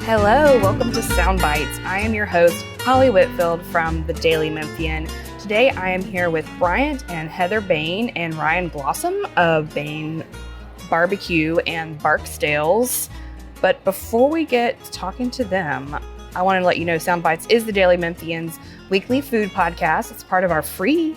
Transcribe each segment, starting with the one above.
Hello, welcome to Sound Bites. I am your host, Holly Whitfield from the Daily Memphian. Today I am here with Bryant and Heather Bain and Ryan Glosson of Bain Barbecue and Barksdales. But before we get talking to them, I want to let you know Sound Bites is the Daily Memphian's weekly food podcast. It's part of our free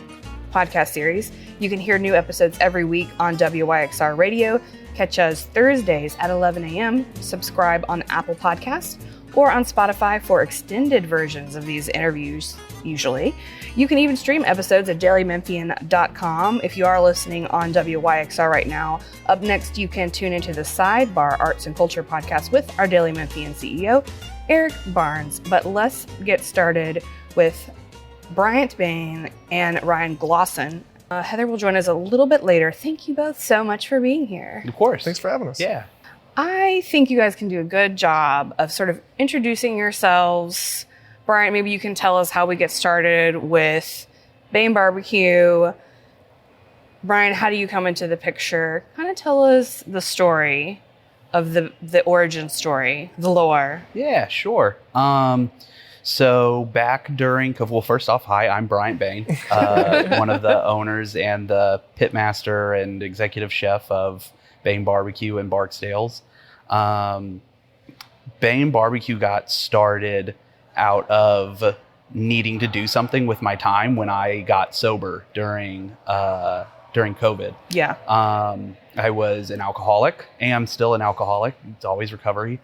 podcast series. You can hear new episodes every week on WYXR Radio. Catch us Thursdays at 11 a.m. Subscribe on Apple Podcasts or on Spotify for extended versions of these interviews, usually. You can even stream episodes at dailymemphian.com if you are listening on WYXR right now. Up next, you can tune into the Sidebar Arts and Culture podcast with our Daily Memphian CEO, Eric Barnes. But let's get started with Bryant Bain and Ryan Glosson. Heather will join us a little bit later. Thank you both so much for being here. Of course. Thanks for having us. Yeah. I think you guys can do a good job of sort of introducing yourselves. Bryant, maybe you can tell us how we get started with Bain Barbecue. Brian, how do you come into the picture? Kind of tell us the story of the origin story, the lore. Yeah, sure. So back during, well, first off, hi, I'm Bryant Bain, one of the owners and the pitmaster and executive chef of Bain Barbecue and Barksdales. Bain Barbecue got started out of needing to do something with my time when I got sober during COVID. Yeah. I was an alcoholic, and I'm still an alcoholic. It's always recovery.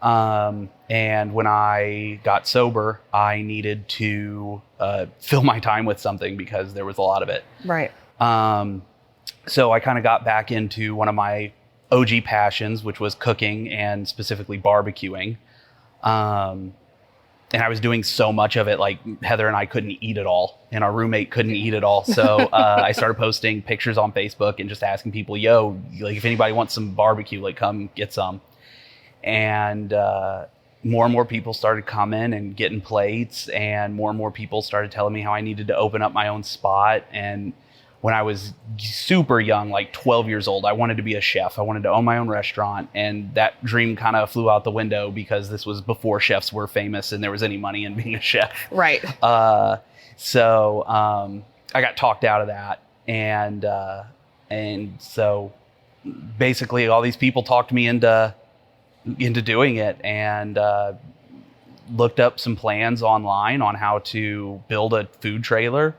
And when I got sober, I needed to fill my time with something because there was a lot of it. Right. So I kind of got back into one of my OG passions, which was cooking and specifically barbecuing. And I was doing so much of it, like Heather and I couldn't eat it all, and our roommate couldn't eat it all. So I started posting pictures on Facebook and just asking people, yo, like if anybody wants some barbecue, like come get some. And more people started coming and getting plates, and more people started telling me how I needed to open up my own spot. And when I was super young, like 12 years old, I wanted to be a chef. I wanted to own my own restaurant, and that dream kind of flew out the window because this was before chefs were famous and there was any money in being a chef. Right. So I got talked out of that, and so basically all these people talked me into doing it, and looked up some plans online on how to build a food trailer.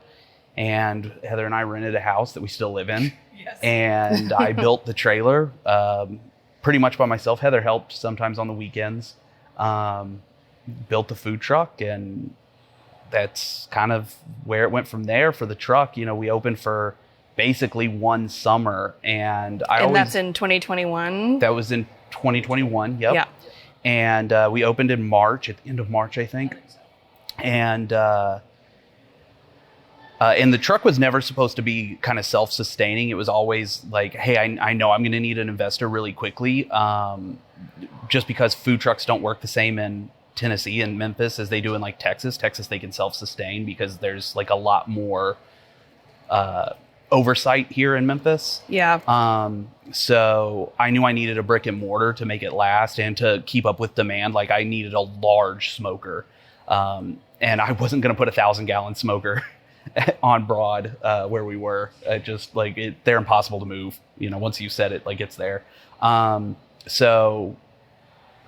And Heather and I rented a house that we still live in. Yes. And I built the trailer pretty much by myself. Heather helped sometimes on the weekends. Built the food truck, and that's kind of where it went from there. For the truck, you know, we opened for basically one summer, and that's in 2021? That was in 2021, yep. Yeah. And we opened in March, at the end of March, I think. And the truck was never supposed to be kind of self-sustaining. It was always like, hey, I know I'm going to need an investor really quickly, just because food trucks don't work the same in Tennessee and Memphis as they do in like Texas. Texas, they can self-sustain because there's like a lot more oversight here in Memphis. Yeah. So I knew I needed a brick and mortar to make it last and to keep up with demand. Like I needed a large smoker. And I wasn't going to put 1,000-gallon smoker on Broad, where we were. Just like they're impossible to move. You know, once you set it, like it's there. So,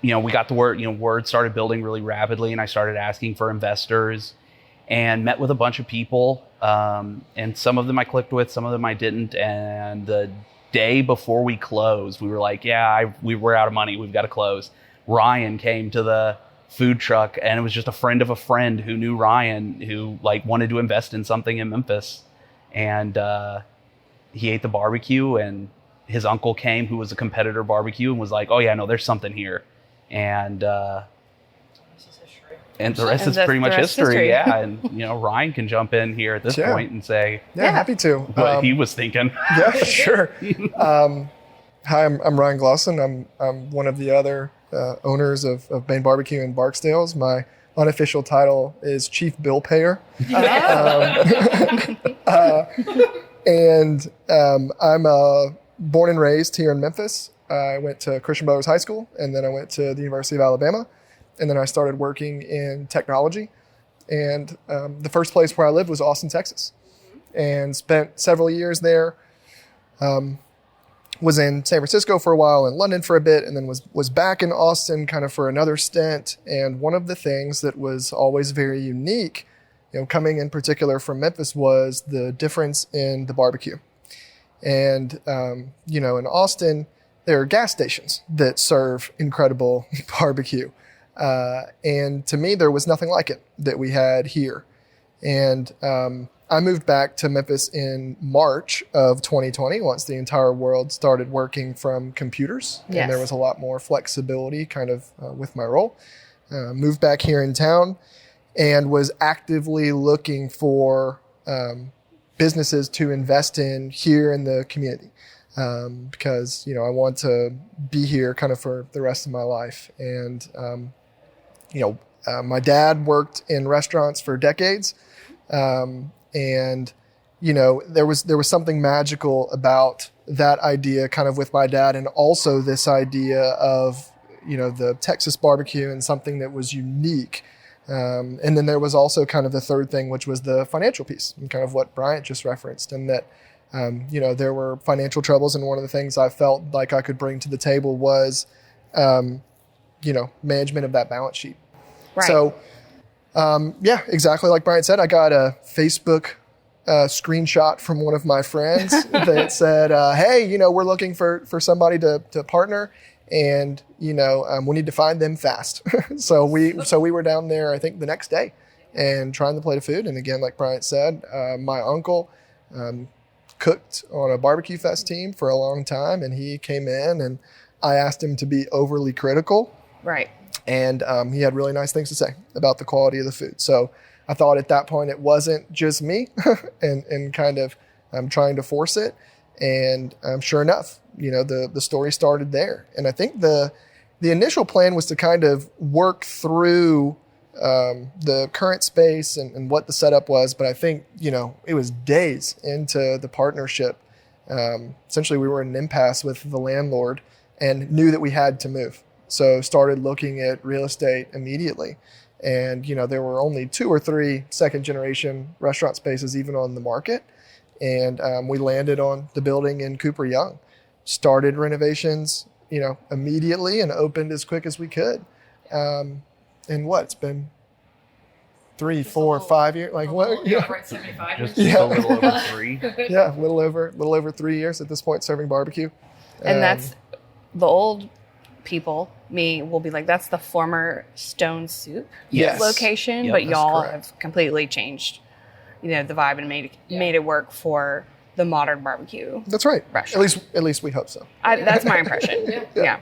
you know, we got the word, word started building really rapidly, and I started asking for investors and met with a bunch of people. And some of them I clicked with, some of them I didn't. And the day before we closed, we were like, we were out of money. We've got to close. Ryan came to the food truck, and it was just a friend of a friend who knew Ryan, who like wanted to invest in something in Memphis. And he ate the barbecue, and his uncle came, who was a competitor barbecue, and was like, oh yeah, no, there's something here. And the rest is pretty much history. Yeah. And Ryan can jump in here at this point and say, yeah, happy to. What he was thinking. Yeah, sure. Hi, I'm Ryan Glosson. I'm one of the other owners of Bain Barbecue and Barksdales. My unofficial title is Chief Bill Payer. And I'm born and raised here in Memphis. I went to Christian Brothers High School, and then I went to the University of Alabama. and then I started working in technology. And the first place where I lived was Austin, Texas, and spent several years there. Was in San Francisco for a while, in London for a bit, and then was back in Austin kind of for another stint. And one of the things that was always very unique, coming in particular from Memphis, was the difference in the barbecue. And, in Austin, there are gas stations that serve incredible barbecue. And to me, there was nothing like it that we had here. And I moved back to Memphis in March of 2020, once the entire world started working from computers. Yes. And there was a lot more flexibility kind of with my role. Moved back here in town and was actively looking for businesses to invest in here in the community. Because, I want to be here kind of for the rest of my life. And, my dad worked in restaurants for decades. And, there was something magical about that idea kind of with my dad, and also this idea of, the Texas barbecue and something that was unique. And then there was also kind of the third thing, which was the financial piece, and kind of what Bryant just referenced, and that, there were financial troubles. And one of the things I felt like I could bring to the table was, management of that balance sheet. Right. So, exactly like Bryant said, I got a Facebook screenshot from one of my friends that said, hey, we're looking for somebody to partner, and, we need to find them fast. So we were down there, I think, the next day and trying the plate of food. And again, like Bryant said, my uncle cooked on a barbecue fest team for a long time, and he came in and I asked him to be overly critical. Right. And he had really nice things to say about the quality of the food. So I thought at that point it wasn't just me and kind of trying to force it. And sure enough, the story started there. And I think the initial plan was to kind of work through the current space and what the setup was. But I think, it was days into the partnership. Essentially, we were in an impasse with the landlord and knew that we had to move. So started looking at real estate immediately. And, there were only 2 or 3 second generation restaurant spaces even on the market. And we landed on the building in Cooper Young, started renovations, immediately, and opened as quick as we could. And it's been 3, 4, 5 years, like what? Yeah, right, 75 years. Just a little over 3. Yeah, a little over 3 years at this point serving barbecue. And that's the old people, me, will be like, that's the former Stone Soup Yes. location, Yep, but that's y'all correct. have completely changed, the vibe and made it work for the modern barbecue. That's right. Restaurant. At least we hope so. That's my impression. Yeah.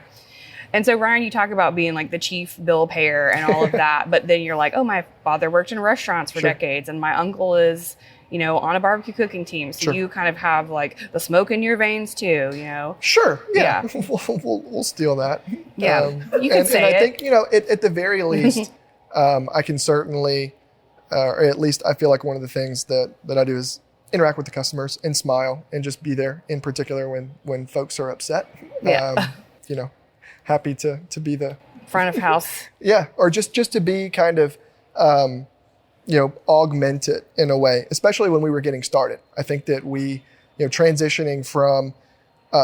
And so, Ryan, you talk about being like the chief bill payer and all of that, but then you're like, oh, my father worked in restaurants for Sure. decades, and my uncle is, on a barbecue cooking team. So Sure. you kind of have like the smoke in your veins too, Sure. Yeah. Yeah. We'll steal that. Yeah. You can say and I it. think, at the very least, I can certainly, or at least I feel like one of the things that I do is interact with the customers and smile and just be there, in particular when folks are upset. Yeah. Happy to be the Front of house. yeah, or just to be kind of augment it in a way, especially when we were getting started. I think that we, transitioning from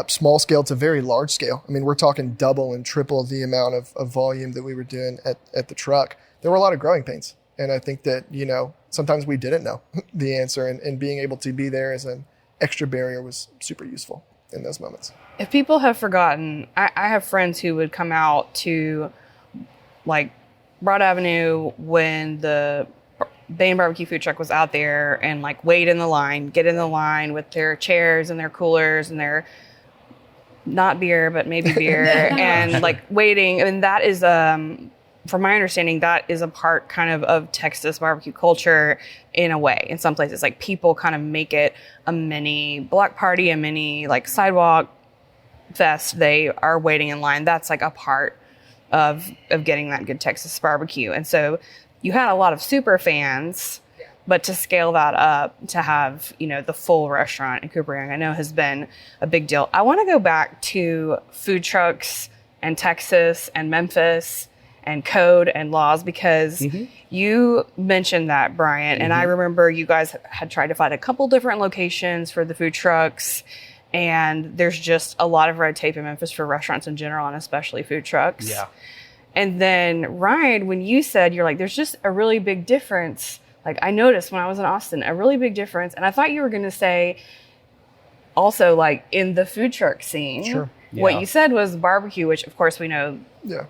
small scale to very large scale. I mean, we're talking double and triple the amount of volume that we were doing at the truck. There were a lot of growing pains. And I think that, sometimes we didn't know the answer, and being able to be there as an extra barrier was super useful in those moments. If people have forgotten, I have friends who would come out to like Broad Avenue when the Bain barbecue food truck was out there and like wait in the line, get in the line with their chairs and their coolers and their not beer, but maybe beer and like waiting. And that is, from my understanding, that is a part kind of Texas barbecue culture in a way. In some places, like people kind of make it a mini block party, a mini like sidewalk fest. They are waiting in line. That's like a part of getting that good Texas barbecue. And so you had a lot of super fans, but to scale that up to have, the full restaurant in Cooper Young, I know has been a big deal. I want to go back to food trucks and Texas and Memphis and code and laws, because you mentioned that, Bryant, and I remember you guys had tried to find a couple different locations for the food trucks, and there's just a lot of red tape in Memphis for restaurants in general, and especially food trucks. Yeah. And then, Ryan, when you said, you're like, there's just a really big difference. Like, I noticed when I was in Austin, a really big difference. And I thought you were going to say also, like, in the food truck scene. Sure. What you said was barbecue, which, of course, we know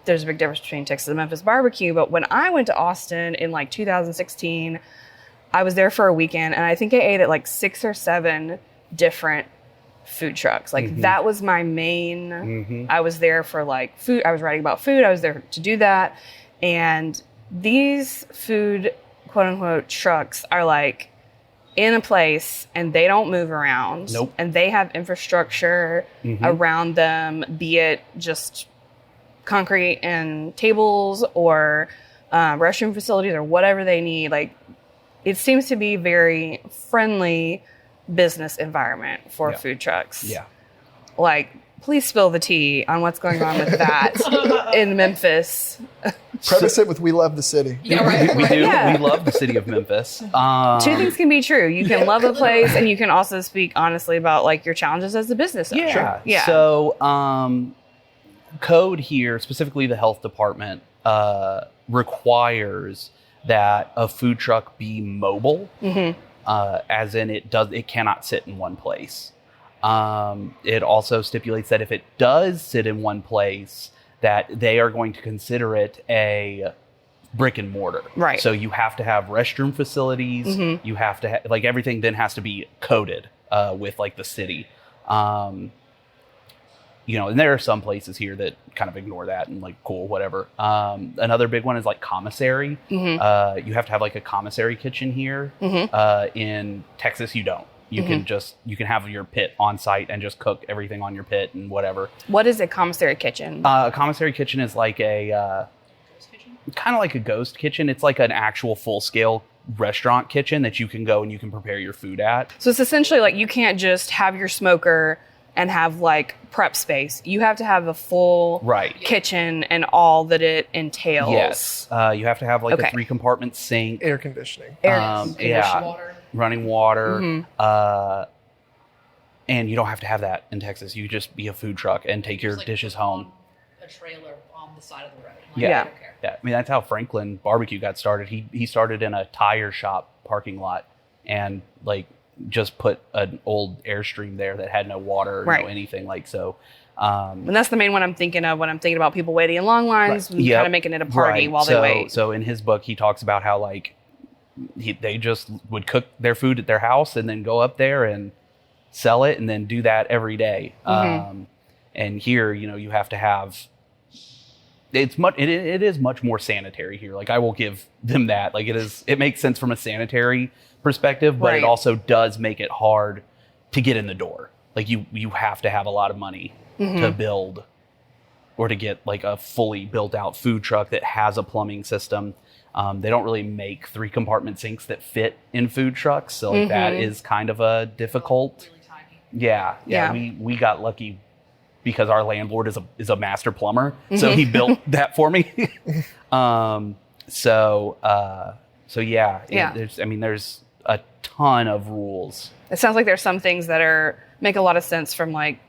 there's a big difference between Texas and Memphis barbecue. But when I went to Austin in, like, 2016, I was there for a weekend. And I think I ate at, like, 6 or 7 different food trucks. Like that was my main, I was there for like food. I was writing about food. I was there to do that. And these food, quote unquote, trucks are like in a place and they don't move around. Nope. And they have infrastructure around them, be it just concrete and tables or restroom facilities or whatever they need. Like it seems to be very friendly business environment for food trucks. Yeah. Like, please spill the tea on what's going on with that in Memphis. Preface it with, we love the city. Yeah, right. We do. Yeah. We love the city of Memphis. Two things can be true. You can love a place and you can also speak honestly about like your challenges as a business owner. Yeah. Yeah. So, code here, specifically the health department, requires that a food truck be mobile. As in it cannot sit in one place. It also stipulates that if it does sit in one place, that they are going to consider it a brick and mortar. Right. So you have to have restroom facilities. You have to like everything then has to be coded with like the city. And there are some places here that kind of ignore that and like, cool, whatever. Another big one is like commissary. You have to have like a commissary kitchen here. In Texas, you don't. You can have your pit on site and just cook everything on your pit and whatever. What is a commissary kitchen? A commissary kitchen is like a kind of like a ghost kitchen. It's like an actual full scale restaurant kitchen that you can go and you can prepare your food at. So it's essentially like you can't just have your smoker and have like prep space. You have to have a full kitchen and all that it entails. Yes. You have to have like a 3-compartment sink. Air conditioning. Running water. And you don't have to have that in Texas. You just be a food truck and take your dishes home. A trailer on the side of the road. Like, I don't care. Yeah. I mean, that's how Franklin Barbecue got started. He started in a tire shop parking lot and like just put an old Airstream there that had no water or no anything like so. And that's the main one I'm thinking of when I'm thinking about people waiting in long lines and kind of making it a party while they wait. So in his book, he talks about how like they just would cook their food at their house and then go up there and sell it and then do that every day. And here, you have to have. It is much more sanitary here. Like I will give them that. Like it makes sense from a sanitary perspective, but it also does make it hard to get in the door. Like you have to have a lot of money to build or to get like a fully built out food truck that has a plumbing system. They don't really make 3-compartment sinks that fit in food trucks. So like that is kind of a difficult. Really tiny. Yeah. We got lucky because our landlord is a master plumber. So he built that for me. There's a ton of rules. It sounds like there's some things that make a lot of sense from like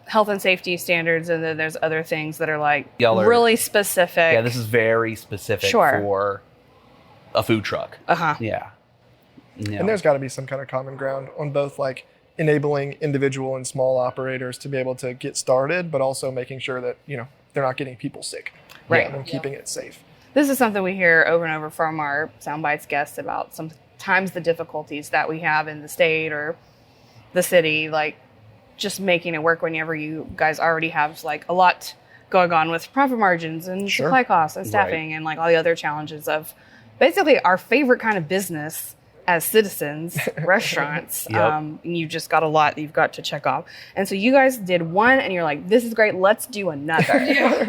health and safety standards, and then there's other things that are like really specific. Yeah, this is very specific for a food truck. Yeah. And there's got to be some kind of common ground on both like enabling individual and small operators to be able to get started, but also making sure that, they're not getting people sick. Right. And keeping it safe. This is something we hear over and over from our Soundbites guests about sometimes the difficulties that we have in the state or the city, like just making it work whenever you guys already have like a lot going on with profit margins and supply costs and staffing and like all the other challenges of basically our favorite kind of business as citizens, restaurants. And you've just got a lot that you've got to check off. And so you guys did one and you're like, this is great. Let's do another.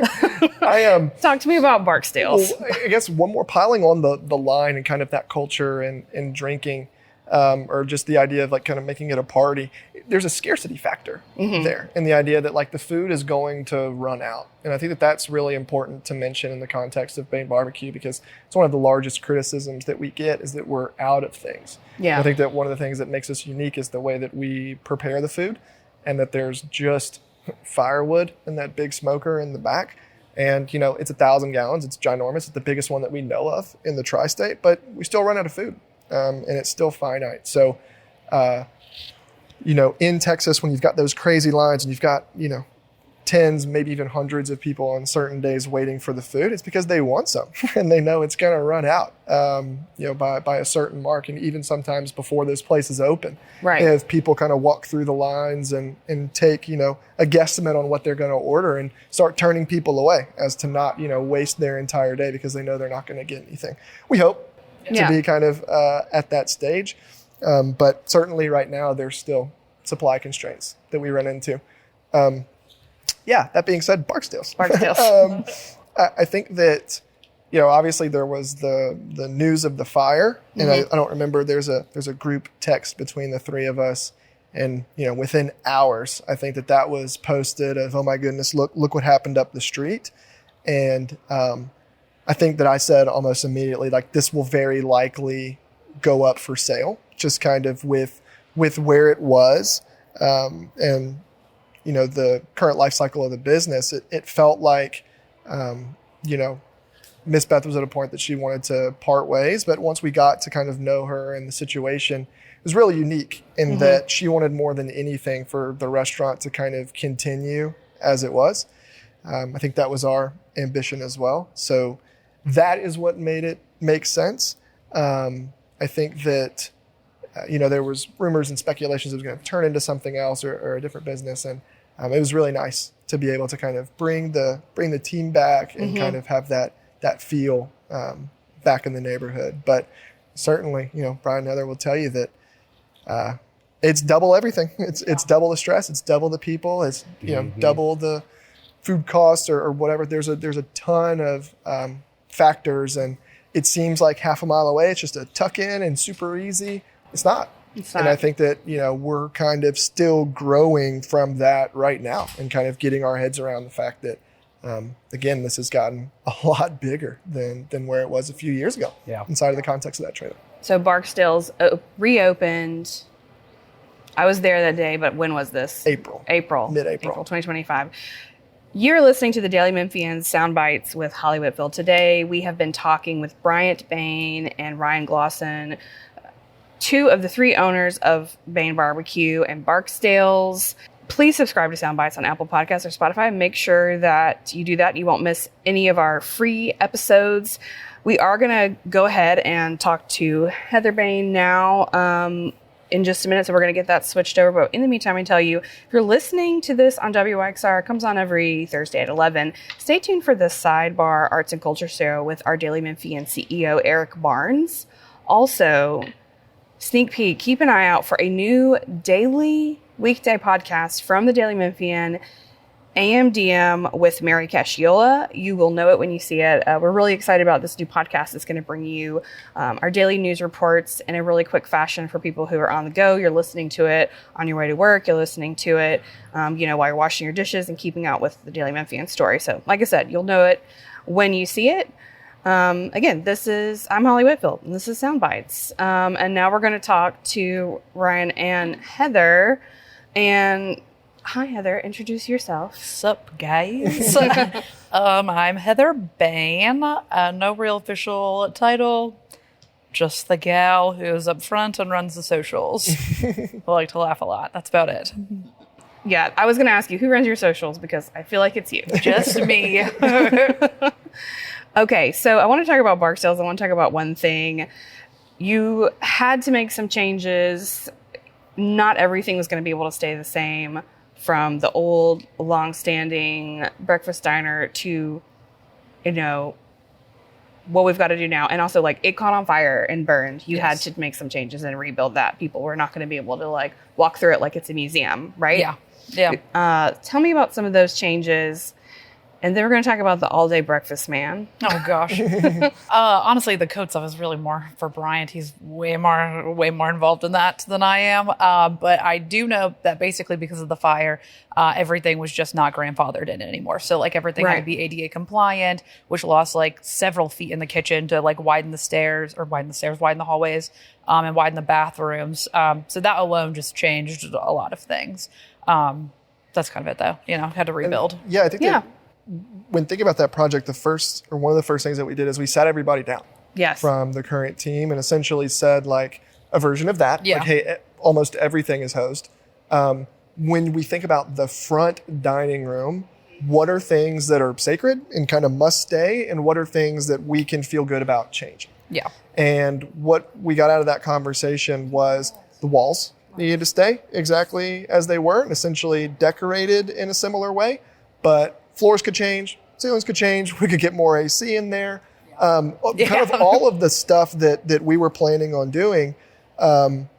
Talk to me about Barksdale's. Well, I guess one more piling on the line and kind of that culture and drinking. or just the idea of like kind of making it a party, there's a scarcity factor there, and the idea that like the food is going to run out. And I think that that's really important to mention in the context of Bain Barbecue, because it's one of the largest criticisms that we get is that we're out of things. Yeah. And I think that one of the things that makes us unique is the way that we prepare the food, and that there's just firewood in that big smoker in the back. And, it's 1,000 gallons. It's ginormous. It's the biggest one that we know of in the tri-state, but we still run out of food. And it's still finite. So, in Texas, when you've got those crazy lines and you've got, tens, maybe even hundreds of people on certain days waiting for the food, it's because they want some and they know it's going to run out, by a certain mark. And even sometimes before those places open, right. If people kind of walk through the lines and take, a guesstimate on what they're going to order and start turning people away as to not, waste their entire day because they know they're not going to get anything. We hope to be kind of at that stage. But certainly right now, there's still supply constraints that we run into. That being said, Barksdale's. I think that, obviously there was the news of the fire, and I don't remember, there's a group text between the three of us, and, within hours, I think that was posted of, oh my goodness, look what happened up the street. And I think that I said almost immediately, like, this will very likely go up for sale, just kind of with where it was, and the current life cycle of the business. It felt like, Miss Beth was at a point that she wanted to part ways, but once we got to kind of know her and the situation, it was really unique in that she wanted more than anything for the restaurant to kind of continue as it was. I think that was our ambition as well. So that is what made it make sense. I think that, there was rumors and speculations it was going to turn into something else or a different business. And it was really nice to be able to kind of bring the team back and kind of have that feel back in the neighborhood. But certainly, Bryant and Heather will tell you that it's double everything. It's double the stress. It's double the people. It's double the food costs or whatever. There's a ton of factors, and it seems like half a mile away it's just a tuck in and super easy. It's not. And I think that, we're kind of still growing from that right now and kind of getting our heads around the fact that, again, this has gotten a lot bigger than where it was a few years ago inside of the context of that trailer. So Barksdale's reopened. I was there that day, but when was this? Mid-April. April 2025. You're listening to the Daily Memphian Soundbites with Holly Whitfield. Today, we have been talking with Bryant Bain and Ryan Glosson, two of the three owners of Bain Barbecue and Barksdale's. Please subscribe to Soundbites on Apple Podcasts or Spotify. Make sure that you do that. You won't miss any of our free episodes. We are going to go ahead and talk to Heather Bain now in just a minute, so we're going to get that switched over. But in the meantime, I tell you, if you're listening to this on WXR, it comes on every Thursday at 11. Stay tuned for the Sidebar Arts and Culture Show with our Daily Memphian CEO, Eric Barnes. Also, sneak peek, keep an eye out for a new daily weekday podcast from the Daily Memphian, AMDM with Mary Casciola. You will know it when you see it. We're really excited about this new podcast. It's going to bring you our daily news reports in a really quick fashion for people who are on the go. You're listening to it on your way to work. You're listening to it, while you're washing your dishes and keeping out with the Daily Memphian story. So like I said, you'll know it when you see it. Again, I'm Holly Whitfield, and this is Soundbites. And now we're going to talk to Ryan and Heather. And hi, Heather, introduce yourself. Sup, guys? I'm Heather Bain. No real official title, just the gal who's up front and runs the socials. I like to laugh a lot. That's about it. Yeah, I was going to ask you, who runs your socials? Because I feel like it's you. Just me. Okay, so I want to talk about Barksdale's. I want to talk about one thing. You had to make some changes. Not everything was going to be able to stay the same, from the old, long-standing breakfast diner to, what we've got to do now. And also, it caught on fire and burned. You had to make some changes and rebuild that. People were not going to be able to, walk through it like it's a museum, right? Yeah. Tell me about some of those changes And then we're going to talk about the all-day breakfast man. Oh gosh. Honestly, the code stuff is really more for Bryant. He's way more involved in that than I am. But I do know that basically because of the fire, everything was just not grandfathered in anymore. So like everything had to be ADA compliant, which lost like several feet in the kitchen to like widen the hallways, and widen the bathrooms. So that alone just changed a lot of things. That's kind of it though. Had to rebuild. And, I think that when thinking about that project, one of the first things that we did is we sat everybody down from the current team and essentially said like a version of that. Like, hey, almost everything is hosed. When we think about the front dining room, what are things that are sacred and kind of must stay, and what are things that we can feel good about changing? Yeah. And what we got out of that conversation was the walls needed to stay exactly as they were and essentially decorated in a similar way, but floors could change, ceilings could change, we could get more AC in there. Kind of all of the stuff that we were planning on doing,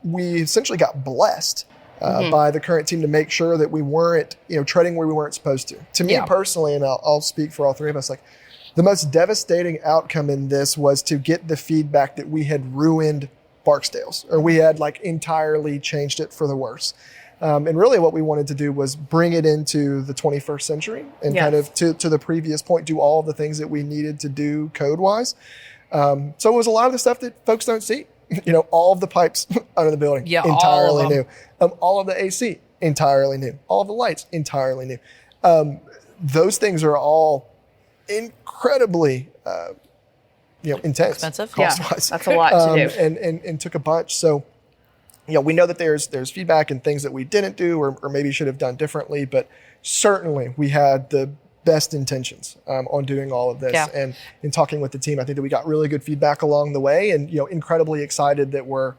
we essentially got blessed by the current team to make sure that we weren't, treading where we weren't supposed to. To me personally, and I'll speak for all three of us, like the most devastating outcome in this was to get the feedback that we had ruined Barksdale's, or we had like entirely changed it for the worse. And really what we wanted to do was bring it into the 21st century and kind of to the previous point, do all of the things that we needed to do code-wise. So it was a lot of the stuff that folks don't see. All of the pipes under the building, entirely new. All of the AC, entirely new. All of the lights, entirely new. Those things are all incredibly intense. Expensive. Cost-wise. That's a lot to do. And took a bunch. So we know that there's feedback and things that we didn't do or maybe should have done differently, but certainly we had the best intentions on doing all of this. Yeah. And in talking with the team, I think that we got really good feedback along the way, and incredibly excited that we're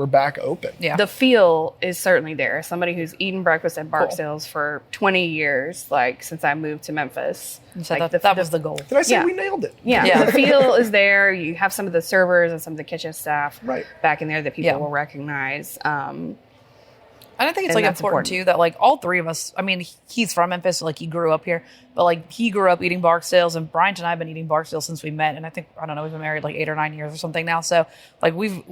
back open. Yeah. The feel is certainly there. As somebody who's eaten breakfast at Barksdale's for 20 years, like since I moved to Memphis. So like that was the goal. Did I say we nailed it? Yeah. The feel is there. You have some of the servers and some of the kitchen staff back in there that people will recognize. I don't think it's like important too that like all three of us, I mean, he's from Memphis, so like he grew up here, but like he grew up eating Barksdale's, and Bryant and I have been eating Barksdale since we met. And I think, I don't know, we've been married like 8 or 9 years or something now. So like we've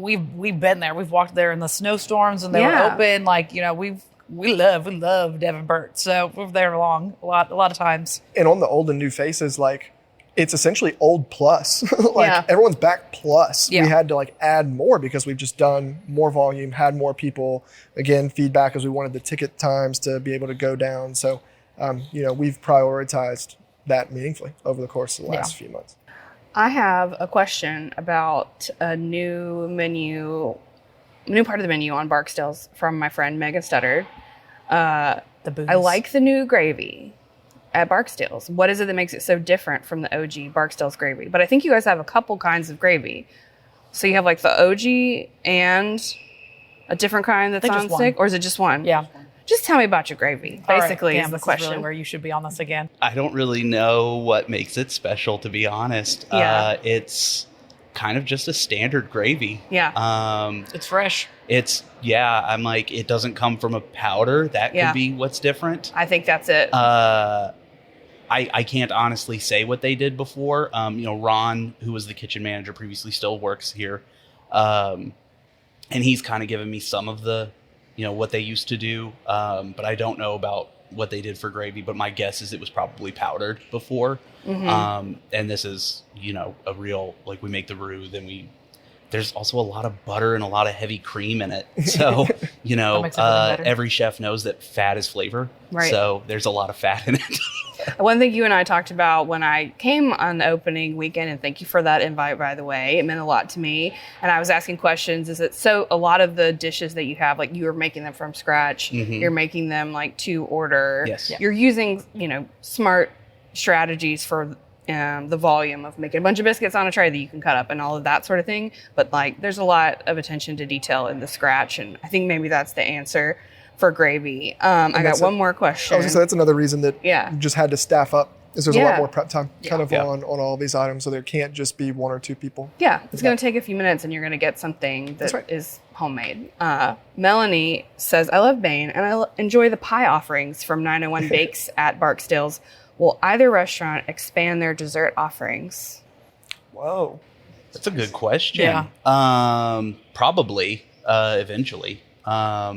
been there. We've walked there in the snowstorms and they were open. Like, we love Devin Burt. So we're there a lot of times. And on the old and new faces, like it's essentially old plus. Everyone's back plus. Yeah. We had to like add more because we've just done more volume, had more people. Again, feedback as we wanted the ticket times to be able to go down. So, we've prioritized that meaningfully over the course of the last few months. I have a question about a new part of the menu on Barksdale's from my friend Megan Studdard. The booze. I like the new gravy at Barksdale's. What is it that makes it so different from the OG Barksdale's gravy? But I think you guys have a couple kinds of gravy. So you have like the OG and a different kind that's on stick, or is it just one? Yeah. Just tell me about your gravy, basically, Cam, is the this question. Is really where you should be on this again. I don't really know what makes it special, to be honest. It's kind of just a standard gravy. Yeah. It's fresh. I'm like, it doesn't come from a powder. That could be what's different. I think that's it. I can't honestly say what they did before. Ron, who was the kitchen manager previously, still works here. And he's kind of given me some of the, what they used to do. But I don't know about what they did for gravy, but my guess is it was probably powdered before. Mm-hmm. And this is, a real, like we make the roux, then there's also a lot of butter and a lot of heavy cream in it. So, every chef knows that fat is flavor. Right. So there's a lot of fat in it. One thing you and I talked about when I came on the opening weekend, and thank you for that invite, by the way, it meant a lot to me. And I was asking questions, is that so a lot of the dishes that you have, like you are making them from scratch, you're making them like to order. Yes. You're using, smart strategies for the volume of making a bunch of biscuits on a tray that you can cut up and all of that sort of thing. But like, there's a lot of attention to detail in the scratch. And I think maybe that's the answer for gravy. I got one more question. I was going to say that's another reason that you just had to staff up, is there's a lot more prep time on all these items. So there can't just be one or two people. Yeah, it's going to take a few minutes and you're going to get something that is homemade. Melanie says, I love Bain and I enjoy the pie offerings from 901 Bakes at Barksdale's. will either restaurant expand their dessert offerings? Whoa. That's a good question. Yeah. Probably, eventually. A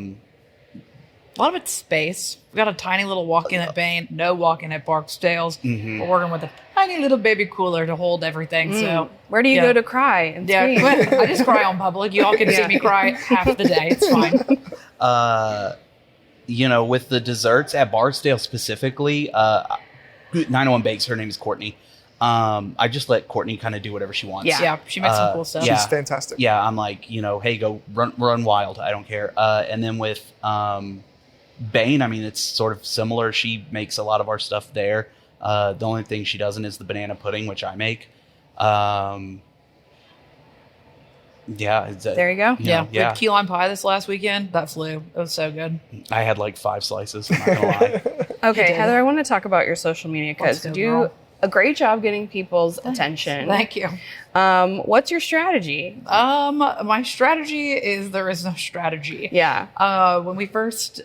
lot of it's space. We got a tiny little walk-in at Bain, no walk-in at Barksdale's. We're working with a tiny little baby cooler to hold everything. So Where do you go to cry and scream? I just cry on public. You all can see me cry half the day. It's fine. With the desserts at Barksdale specifically, 901 Bakes, her name is Courtney. I just let Courtney kind of do whatever she wants. Yeah, she makes some cool stuff. She's fantastic. Yeah, I'm like, hey, go run wild. I don't care. And then with Bain, I mean, it's sort of similar. She makes a lot of our stuff there. The only thing she doesn't is the banana pudding, which I make. There you go. We had key lime pie this last weekend. That flew. It was so good. I had like 5 slices. I'm not gonna lie. Okay, Heather, I want to talk about your social media because you do a great job getting people's attention. Thank you. What's your strategy? My strategy is there is no strategy. Yeah. When we first,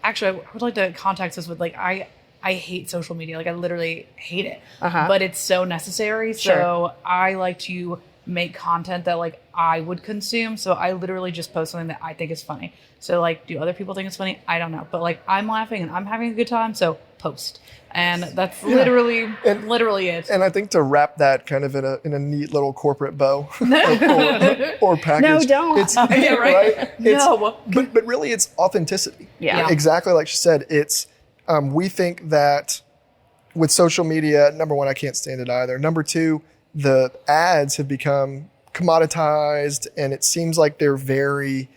actually, I would like to context this with I hate social media. I literally hate it. But it's so necessary. Sure. So I like to make content that I would consume. So I literally just post something that I think is funny. So do other people think it's funny? I don't know. But I'm laughing and I'm having a good time. So post. And that's literally it. And I think to wrap that kind of in a neat little corporate bow or package. No, don't. It's, Yeah, right. It's, No. But really it's authenticity. Yeah. Exactly like she said. It's we think that with social media, number one, I can't stand it either. Number two, the ads have become commoditized and it seems like they're very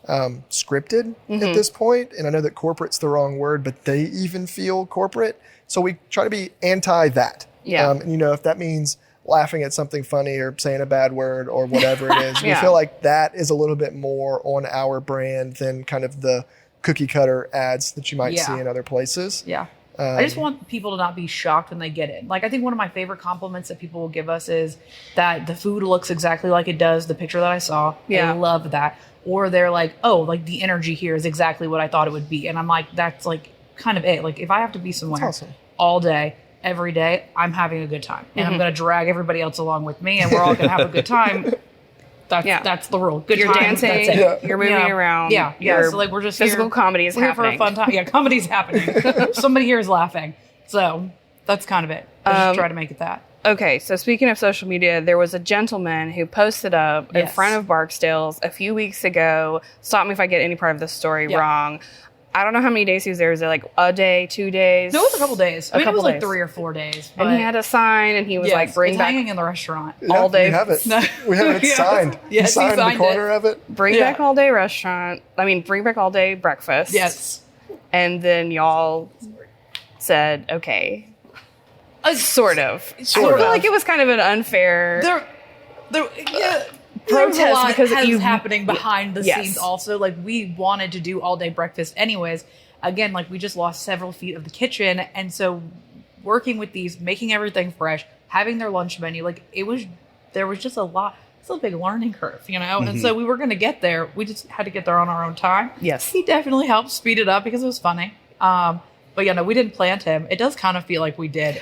scripted at this point. And I know that corporate's the wrong word, but they even feel corporate. So we try to be anti that. Yeah. And if that means laughing at something funny or saying a bad word or whatever it is, we feel like that is a little bit more on our brand than kind of the cookie cutter ads that you might see in other places. Yeah. I just want people to not be shocked when they get it. I think one of my favorite compliments that people will give us is that the food looks exactly like it does the picture that I saw. Yeah. I love that. Or they're like, oh, the energy here is exactly what I thought it would be. And I'm like, that's kind of it. If I have to be somewhere all day, every day, I'm having a good time. And I'm going to drag everybody else along with me and we're all going to have a good time. That's the rule. Good You're time. dancing. That's it. You're moving around. Yeah. So we're just physical here. comedy is we're happening. Here for a fun time. Yeah, comedy's happening. Somebody here is laughing. So that's kind of it. I just try to make it that. Okay, so speaking of social media, there was a gentleman who posted up in front of Barksdale's a few weeks ago. Stop me if I get any part of this story wrong. I don't know how many days he was there. Was it a day, 2 days? No, it was a couple days. It was days. 3 or 4 days. And he had a sign, and he was bring it's back hanging in the restaurant all day. We have it. We have it signed. Yes, he signed the corner it. of it. Bring back all day restaurant. Bring back all day breakfast. Yes. And then y'all said, okay. Sort of. I feel like it was kind of an unfair protest because it was happening behind the scenes also. We wanted to do all day breakfast anyways. Again, we just lost several feet of the kitchen. And so working with these, making everything fresh, having their lunch menu, there was just a lot. It's a big learning curve, And so we were going to get there. We just had to get there on our own time. Yes. He definitely helped speed it up because it was funny. But we didn't plant him. It does kind of feel like we did.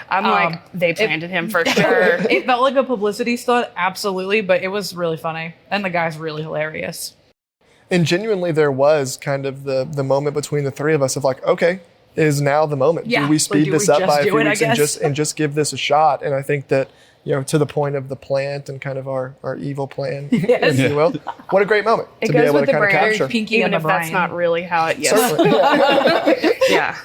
They planted him for sure. It felt like a publicity stunt, absolutely, but it was really funny. And the guy's really hilarious. And genuinely, there was kind of the moment between the three of us of okay, is now the moment. Yeah. Do we speed this up by a few weeks guess? and just give this a shot? And I think that, to the point of the plant and kind of our evil plan, if you will, what a great moment It to goes be able with to the kind of brand, capture. Pinky even and if the that's brain. not really how it. Yes. Certainly. Yeah.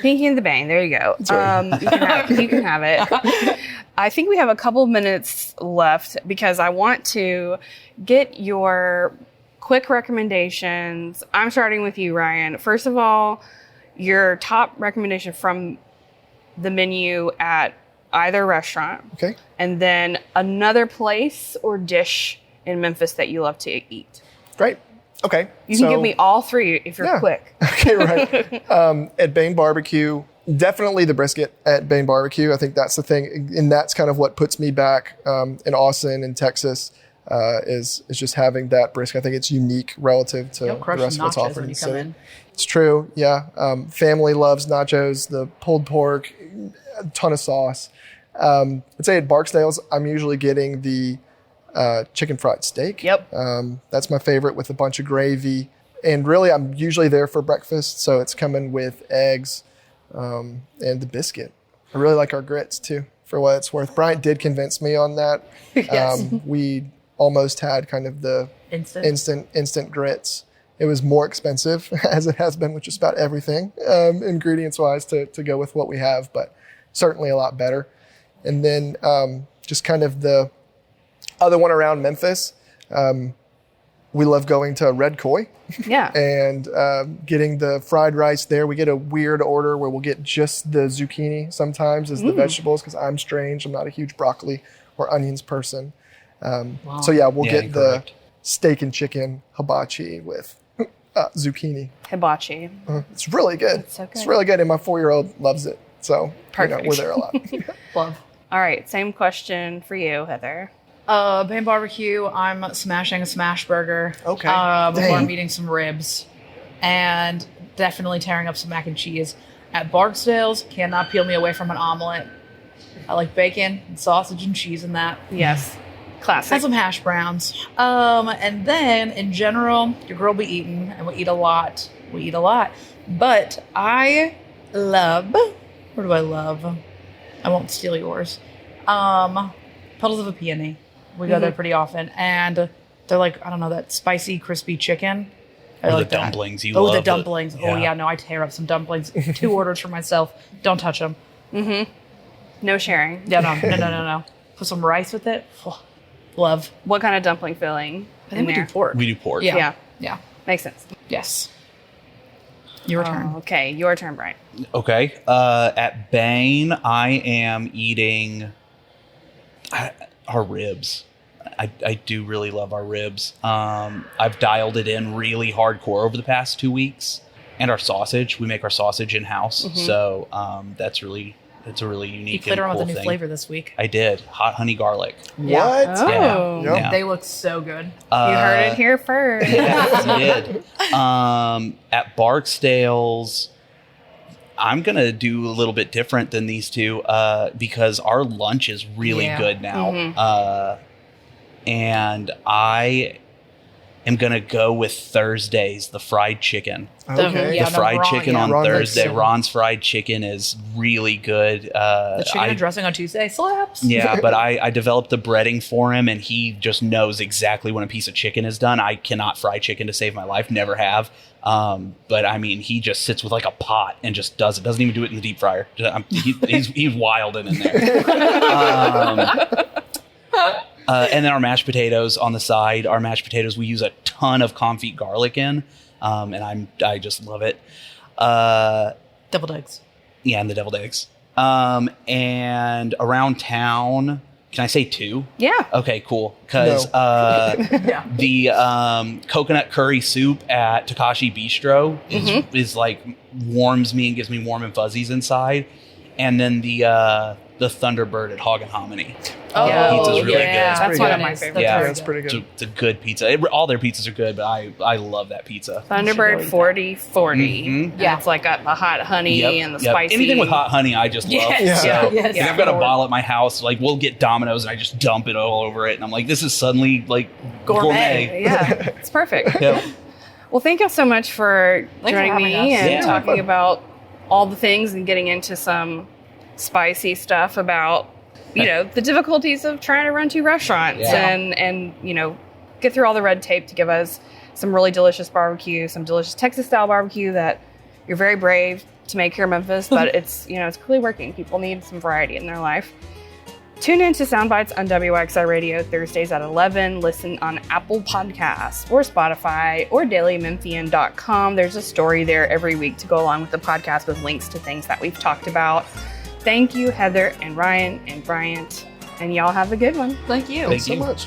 Pinky and the Bain. There you go. You can have it. I think we have a couple minutes left because I want to get your quick recommendations. I'm starting with you, Ryan. First of all, your top recommendation from the menu at either restaurant. Okay. And then another place or dish in Memphis that you love to eat. Great. Okay. You can give me all three if you're quick. Okay, right. At Bain Barbecue, definitely the brisket at Bain Barbecue. I think that's the thing. And that's kind of what puts me back in Austin and Texas is just having that brisket. I think it's unique relative to the rest of what's offered in the city. It's true. Yeah. Family loves nachos, the pulled pork, a ton of sauce. I'd say at Barksdale's, I'm usually getting the chicken fried steak. Yep. That's my favorite with a bunch of gravy. And really, I'm usually there for breakfast, so it's coming with eggs and the biscuit. I really like our grits, too, for what it's worth. Bryant did convince me on that. Yes. We almost had kind of the instant grits. It was more expensive, as it has been with just about everything, ingredients-wise, to go with what we have, but certainly a lot better. And then just kind of the other one around Memphis, we love going to Red Koi. Yeah. And getting the fried rice there. We get a weird order where we'll get just the zucchini sometimes as the vegetables, because I'm strange. I'm not a huge broccoli or onions person. So yeah, we'll get incorrect. the steak and chicken hibachi with zucchini. Hibachi. It's really good. It's so good. It's really good, and my 4-year-old loves it. So Perfect. we're there a lot. Love. All right, same question for you, Heather. Bain Barbecue, I'm smashing a smash burger. Okay. Before Dang. I'm eating some ribs. And definitely tearing up some mac and cheese. At Barksdale's, cannot peel me away from an omelet. I like bacon and sausage and cheese in that. Yes. Classic. And some hash browns. And then, in general, your girl be eating, and we eat a lot. But I love, what do I love? I won't steal yours. Puddles of a Peony. We go there pretty often. And they're like, I don't know, that spicy, crispy chicken. I Or like the that. dumplings. You Oh, love the dumplings. Oh, yeah. yeah, no, I tear up some dumplings. 2 orders for myself. Don't touch them. No sharing. Yeah, no. Put some rice with it. Oh, love. What kind of dumpling filling I think we do pork. We do pork. Yeah. Makes sense. Yes. Your turn. Okay, your turn, Brian. Okay. At Bain, I am eating our ribs. I do really love our ribs. I've dialed it in really hardcore over the past 2 weeks. And our sausage. We make our sausage in-house. So it's a really You unique played and around cool with a new thing. flavor this week. I did. Hot honey garlic. What? Oh. Yep. Yeah. They look so good. You heard it here first. Yeah, you did. At Barksdale's, I'm going to do a little bit different than these two because our lunch is really Yeah. good now. And I am going to go with Thursdays, the fried chicken. Okay. Yeah, The no, fried Ron- chicken yeah. on Ron makes Thursday. sense. Ron's fried chicken is really good. The chicken and dressing on Tuesday slaps. Yeah, but I developed the breading for him, and he just knows exactly when a piece of chicken is done. I cannot fry chicken to save my life, never have. But I mean, he just sits with like a pot and just does it. Doesn't even do it in the deep fryer. He's wilding in there. And then our mashed potatoes on the side. Our mashed potatoes, we use a ton of confit garlic in, and I just love it. Deviled eggs. Yeah, and the deviled eggs. And around town, can I say 2? Yeah. Okay, cool. Because the coconut curry soup at Takashi Bistro is like warms me and gives me warm and fuzzies inside. And then the Thunderbird at Hog and Hominy. Oh, Pizza's really good. That's pretty one good. of my That's favorites. Yeah. Yeah, it's pretty good. It's a good pizza. All their pizzas are good, but I love that pizza. Thunderbird 4040. Mhm. Yeah, it's like the hot honey and the spicy. Anything with hot honey, I just love. Yes. So, Yes. and I've got a bottle at my house. Like, we'll get Domino's and I just dump it all over it. And I'm like, this is suddenly like gourmet. Yeah, it's perfect. Yeah. Well, thank you so much for Thanks for joining having me us. and Yeah. talking about all the things and getting into some spicy stuff about, the difficulties of trying to run 2 restaurants Yeah. and get through all the red tape to give us some really delicious barbecue, some delicious Texas style barbecue that you're very brave to make here in Memphis, but it's clearly working. People need some variety in their life. Tune in to Soundbites on WXI Radio Thursdays at 11. Listen on Apple Podcasts or Spotify or dailymemphian.com. There's a story there every week to go along with the podcast with links to things that we've talked about. Thank you, Heather and Ryan and Bryant, and y'all have a good one. Thank you. Thank so you. much.